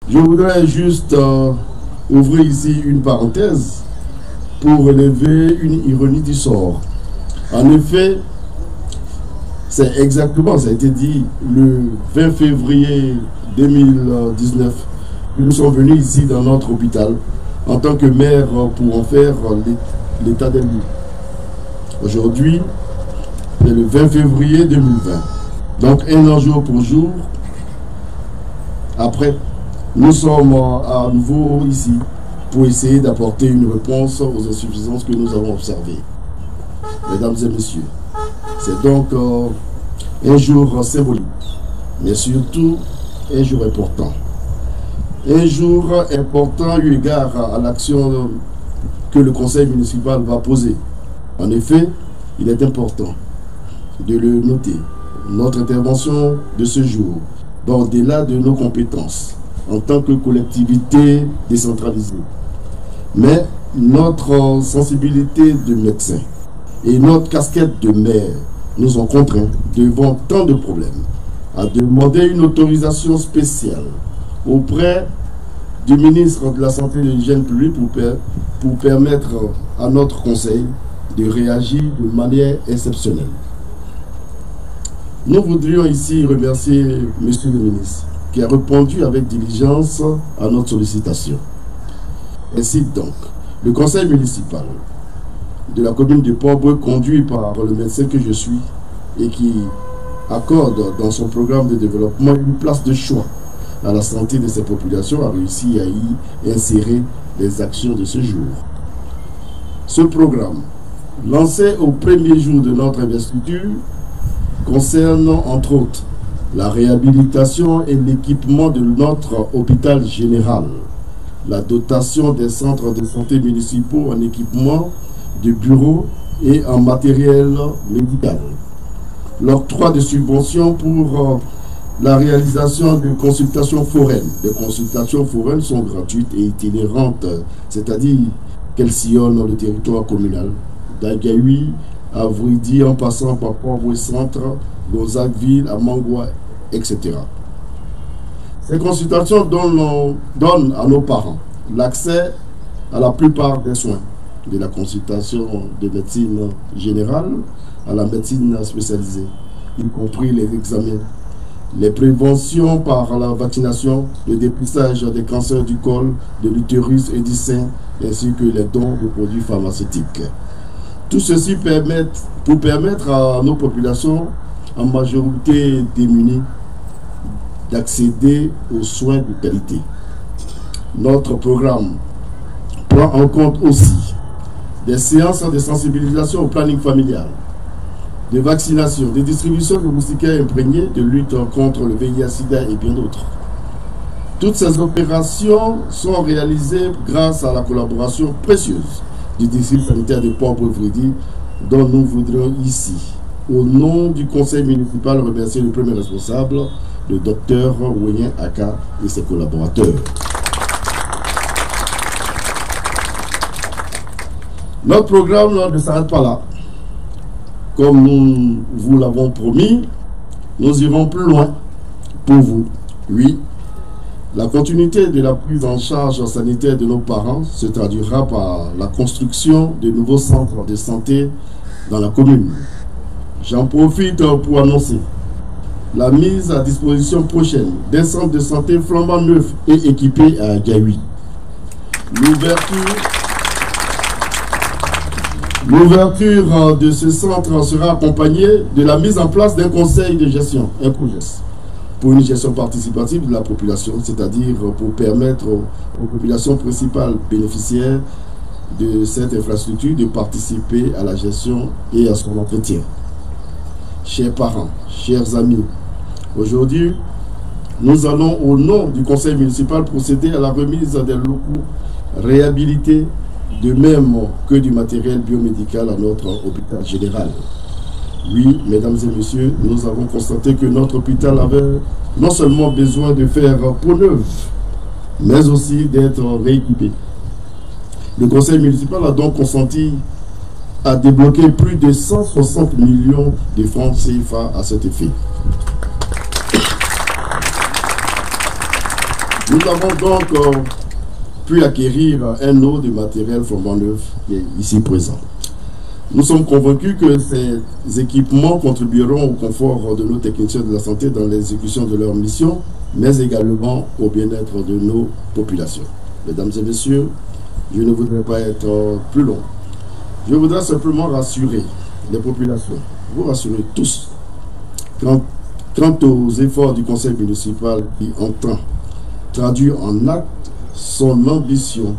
Je voudrais juste ouvrir ici une parenthèse pour relever une ironie du sort. En effet, c'est exactement, ça a été dit, le 20 février 2019, nous sommes venus ici dans notre hôpital en tant que maire pour en faire l'état des lieux. Aujourd'hui, c'est le 20 février 2020. Donc un an jour pour jour, après, nous sommes à nouveau ici pour essayer d'apporter une réponse aux insuffisances que nous avons observées. Mesdames et messieurs, c'est donc un jour symbolique, mais surtout un jour important. Un jour important eu égard à l'action que le conseil municipal va poser. En effet, il est important de le noter. Notre intervention de ce jour va au-delà de nos compétences en tant que collectivité décentralisée. Mais notre sensibilité de médecin et notre casquette de maire nous ont contraints, devant tant de problèmes, à demander une autorisation spéciale auprès du ministre de la Santé et de l'Hygiène publique pour permettre à notre conseil de réagir de manière exceptionnelle. Nous voudrions ici remercier M. le ministre qui a répondu avec diligence à notre sollicitation. Ainsi donc, le conseil municipal de la commune de Port-Boueux, conduit par le médecin que je suis et qui accorde dans son programme de développement une place de choix à la santé de ces populations, a réussi à y insérer les actions de ce jour. Ce programme, lancé au premier jour de notre investiture, concerne entre autres la réhabilitation et l'équipement de notre hôpital général, la dotation des centres de santé municipaux en équipement de bureaux et en matériel médical, l'octroi de subventions pour la réalisation de consultations foraines. Les consultations foraines sont gratuites et itinérantes, c'est-à-dire qu'elles sillonnent le territoire communal, d'Agaï à Vridi en passant par Port-Boueux Centre, Gonzagueville, à Mangoua, etc. Ces consultations donnent à nos parents l'accès à la plupart des soins, de la consultation de médecine générale à la médecine spécialisée, y compris les examens, les préventions par la vaccination, le dépistage des cancers du col, de l'utérus et du sein, ainsi que les dons de produits pharmaceutiques. Tout ceci pour permettre à nos populations, en majorité démunies, d'accéder aux soins de qualité. Notre programme prend en compte aussi des séances de sensibilisation au planning familial, de vaccination, de distribution de moustiquaires imprégnés, de lutte contre le VIH-Sida et bien d'autres. Toutes ces opérations sont réalisées grâce à la collaboration précieuse du district sanitaire de Port-Boueux-Vridi, dont nous voudrions ici, au nom du conseil municipal, remercier le premier responsable, le docteur Wenyen Aka et ses collaborateurs. Notre programme ne s'arrête pas là. Comme nous vous l'avons promis, nous irons plus loin pour vous. Oui, la continuité de la prise en charge sanitaire de nos parents se traduira par la construction de nouveaux centres de santé dans la commune. J'en profite pour annoncer la mise à disposition prochaine d'un centre de santé flambant neuf et équipé à Gaï. L'ouverture de ce centre sera accompagnée de la mise en place d'un conseil de gestion, un COGES, pour une gestion participative de la population, c'est-à-dire pour permettre aux populations principales bénéficiaires de cette infrastructure de participer à la gestion et à son entretien. Chers parents, chers amis, aujourd'hui, nous allons, au nom du conseil municipal, procéder à la remise des locaux réhabilités, de même que du matériel biomédical à notre hôpital général. Oui, mesdames et messieurs, nous avons constaté que notre hôpital avait non seulement besoin de faire peau neuve, mais aussi d'être rééquipé. Le conseil municipal a donc consenti à débloquer plus de 160 millions de francs CFA à cet effet. Nous avons donc pu acquérir un lot de matériel flambant neuf qui est ici présent. Nous sommes convaincus que ces équipements contribueront au confort de nos techniciens de la santé dans l'exécution de leur mission, mais également au bien-être de nos populations. Mesdames et messieurs, je ne voudrais pas être plus long. Je voudrais simplement rassurer les populations, vous rassurer tous, quant aux efforts du conseil municipal qui entend traduire en acte son ambition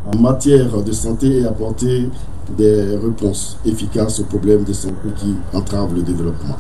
en matière de santé et apporter des réponses efficaces aux problèmes de santé qui entravent le développement.